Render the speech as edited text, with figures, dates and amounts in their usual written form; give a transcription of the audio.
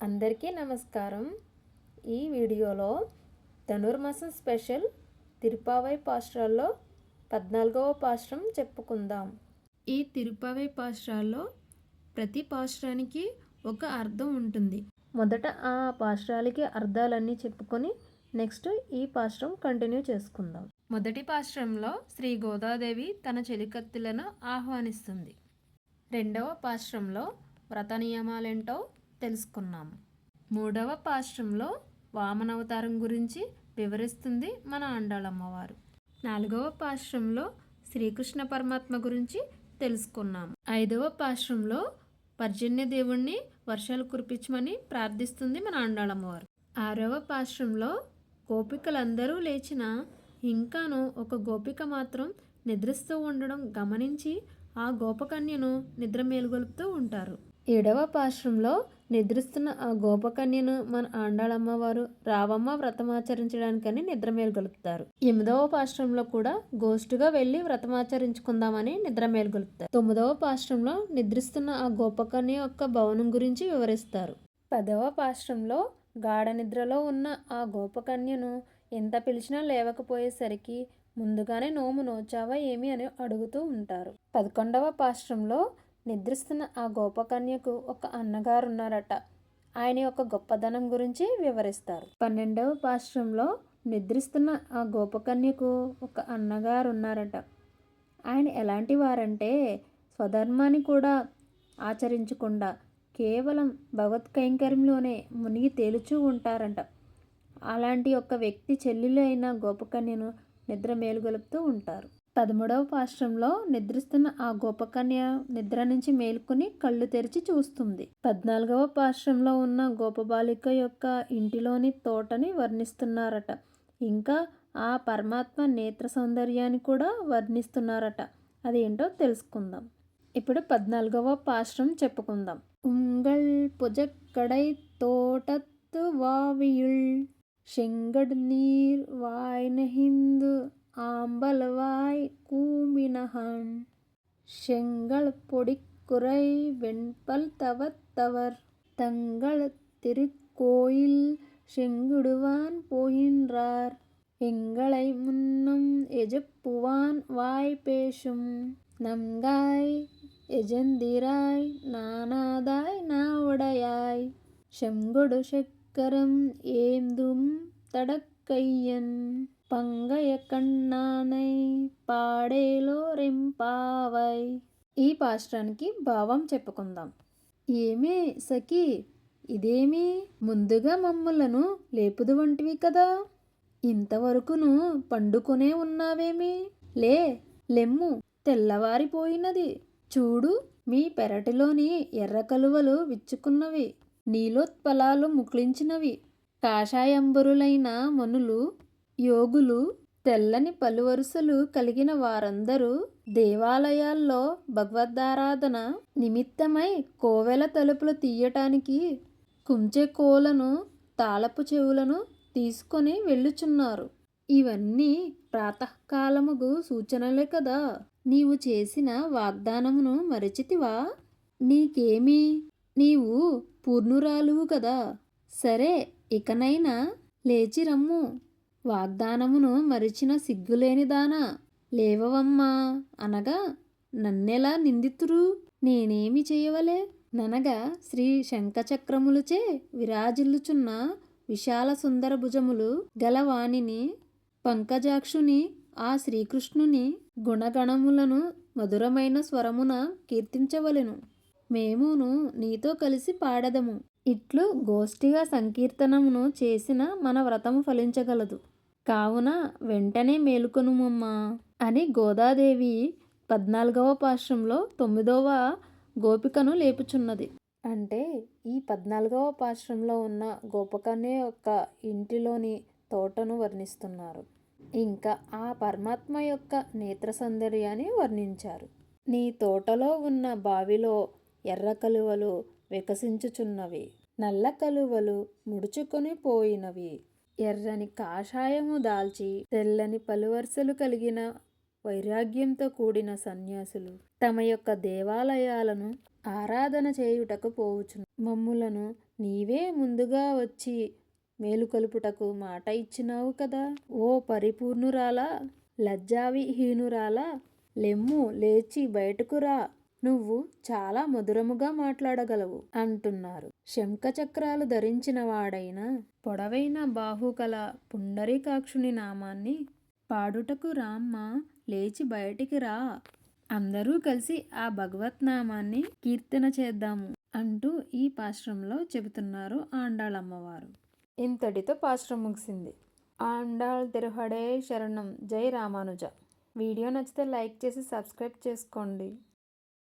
అందరికీ నమస్కారం. ఈ వీడియోలో ధనుర్మాసం స్పెషల్ తిరుపావై పాశ్రాల్లో 14వ పాశ్రం చెప్పుకుందాం. ఈ తిరుపావై పాశ్రాల్లో ప్రతి పాశ్రానికి ఒక అర్థం ఉంటుంది. మొదట ఆ పాశ్రాలకి అర్థాలన్నీ చెప్పుకొని నెక్స్ట్ ఈ పాశ్రం కంటిన్యూ చేసుకుందాం. మొదటి పాశ్రంలో శ్రీ గోదాదేవి తన చెలికత్తెలను ఆహ్వానిస్తుంది. రెండవ పాశ్రంలో వ్రత నియమాలేంటో తెలుసుకున్నాము. మూడవ పాశ్రంలో వామనవతారం గురించి వివరిస్తుంది మన ఆండాళమ్మవారు. నాలుగవ పాశ్రంలో శ్రీకృష్ణ పరమాత్మ గురించి తెలుసుకున్నాము. ఐదవ పాశ్రంలో పర్జన్య దేవుణ్ణి వర్షాలు కురిపించమని ప్రార్థిస్తుంది మన ఆండాళమ్మవారు. ఆరవ పాశ్రంలో గోపికలందరూ లేచిన ఇంకాను ఒక గోపిక మాత్రం నిద్రిస్తూ ఉండడం గమనించి ఆ గోపకన్యను నిద్ర మేలుగొలుపుతూ ఉంటారు. ఏడవ పాశ్రంలో నిద్రిస్తున్న ఆ గోపకన్యను మన ఆండాళమ్మవారు రావమ్మ వ్రతమాచరించడానికని నిద్ర మేలుగొలుపుతారు. 8వ పాశ్రంలో కూడా గోష్ఠిగా వెళ్ళి వ్రతమాచరించుకుందామని నిద్ర మేలుగొలుపుతారు. 9వ పాశ్రంలో నిద్రిస్తున్న ఆ గోపకన్య యొక్క భవనం గురించి వివరిస్తారు. 10వ పాశ్రంలో గాఢ నిద్రలో ఉన్న ఆ గోపకన్యను ఎంత పిలిచినా లేవకపోయేసరికి ముందుగానే నోము నోచావా ఏమి అని అడుగుతూ ఉంటారు. 11వ పాశ్రంలో నిద్రిస్తున్న ఆ గోపకన్యకు ఒక అన్నగారు ఉన్నారట. ఆయన యొక్క గొప్పదనం గురించి వివరిస్తారు. 12వ పాశ్రంలో నిద్రిస్తున్న ఆ గోపకన్యకు ఒక అన్నగారు ఉన్నారట. ఆయన ఎలాంటి వారంటే స్వధర్మాన్ని కూడా ఆచరించకుండా కేవలం భగవత్ కైంకర్యంలోనే మునిగి తేలుచూ ఉంటారంట. అలాంటి ఒక వ్యక్తి చెల్లెలు అయిన గోపకన్యను నిద్ర మేలుగొలుపుతూ ఉంటారు. 13వ పాశ్రంలో నిద్రిస్తున్న ఆ గోపకన్య నిద్ర నుంచి మేలుకొని కళ్ళు తెరిచి చూస్తుంది. 14వ పాశ్రంలో ఉన్న గోపబాలిక యొక్క ఇంటిలోని తోటని వర్ణిస్తున్నారట. ఇంకా ఆ పరమాత్మ నేత్ర సౌందర్యాన్ని కూడా వర్ణిస్తున్నారట. అదేంటో తెలుసుకుందాం. ఇప్పుడు 14వ పాశ్రం చెప్పుకుందాం. ఉంగళ్ పుజక్కడై తోటత్తు వావియుల్ செங்கடு நீர் வாய் நெகிந்து ஆம்பல்வாய் கூம்பினகம் செங்கல் பொடிக்குறை வெண்பல் தவத்தவர் தங்கள் திருக்கோயில் செங்குடுவான் போகின்றார் எங்களை முன்னம் எஜப்புவான் வாய் பேசும் நம்காய் எஜந்திராய் நானாதாய் நாவுடையாய் செங்கொடு கரம் ஏந்தும் தடக்கையன் பங்கைய கண்ணானை పాడేలో రెంపావై. ఈ పాశ్రానికి భావం చెప్పుకుందాం. ఏమే సఖి, ఇదేమి ముందుగా మమ్ములను లేపుదు వంటివి కదా, ఇంతవరకును పండుకొనే ఉన్నావేమి? లెమ్ము, తెల్లవారిపోయినది. చూడు, మీ పెరటిలోని ఎర్ర కలువలు విచ్చుకున్నవి, నీలోత్పలాలు ముకుళించినవి. కాషాయంబరులైన మనులు, యోగులు, తెల్లని పలువరుసలు కలిగిన వారందరూ దేవాలయాల్లో భగవద్ధారాధన నిమిత్తమై కోవెల తలుపులు తీయటానికి కుంచె కోలను తాళపు చెవులను తీసుకొని వెళ్ళుచున్నారు. ఇవన్నీ ప్రాతకాలముగు సూచనలే కదా. నీవు చేసిన వాగ్దానమును మరచితివా? నీకేమి, నీవు పూర్ణురాలువు కదా. సరే, ఇకనైనా లేచిరమ్ము. వాగ్దానమును మరిచిన సిగ్గులేనిదానా, లేవవమ్మా అనగా నన్నెలా నిందితురు? నేనేమి చేయవలే ననగా శ్రీ శంఖచక్రములచే విరాజిల్లుచున్న విశాల సుందర భుజములు గలవాణిని, పంకజాక్షుని ఆ శ్రీకృష్ణుని గుణగణములను మధురమైన స్వరమున కీర్తించవలెను. మేమును నీతో కలిసి పాడదము. ఇట్లు గోష్ఠిగా సంకీర్తనమును చేసిన మన వ్రతము ఫలించగలదు. కావున వెంటనే మేలుకొనుమమ్మా అని గోదాదేవి 14వ పాశ్రంలో 9వ గోపికను లేపుచున్నది. అంటే ఈ 14వ పాశ్రంలో ఉన్న గోపకన్య యొక్క ఇంటిలోని తోటను వర్ణిస్తున్నారు. ఇంకా ఆ పరమాత్మ యొక్క నేత్ర సౌందర్యాన్ని వర్ణించారు. నీ తోటలో ఉన్న బావిలో ఎర్ర కలువలు వికసించుచున్నవి, నల్ల కలువలు ముడుచుకొని పోయినవి. ఎర్రని కాషాయము దాల్చి తెల్లని పలువరుసలు కలిగిన వైరాగ్యంతో కూడిన సన్యాసులు తమ యొక్క దేవాలయాలను ఆరాధన చేయుటకు పోవుచున్నారు. మమ్ములను నీవే ముందుగా వచ్చి మేలుకొలుపుటకు మాట ఇచ్చినావు కదా. ఓ పరిపూర్ణురాలా, లజ్జావిహీనురాలా, లెమ్ము, లేచి బయటకు రా. నువ్వు చాలా మధురముగా మాట్లాడగలవు అంటున్నారు. శంఖచక్రాలు ధరించిన వాడైన పొడవైన బాహుకల పుండరీకాక్షుని నామాన్ని పాడుటకు రామ్మా, లేచి బయటికి రా. అందరూ కలిసి ఆ భగవత్ నామాన్ని కీర్తన చేద్దాము అంటూ ఈ పాశ్రంలో చెబుతున్నారు ఆండాళమ్మవారు. ఇంతటితో పాశ్రం ముగిసింది. ఆండాళ్ తిరుహడే శరణం. జై రామానుజ. వీడియో నచ్చితే లైక్ చేసి సబ్స్క్రైబ్ చేసుకోండి.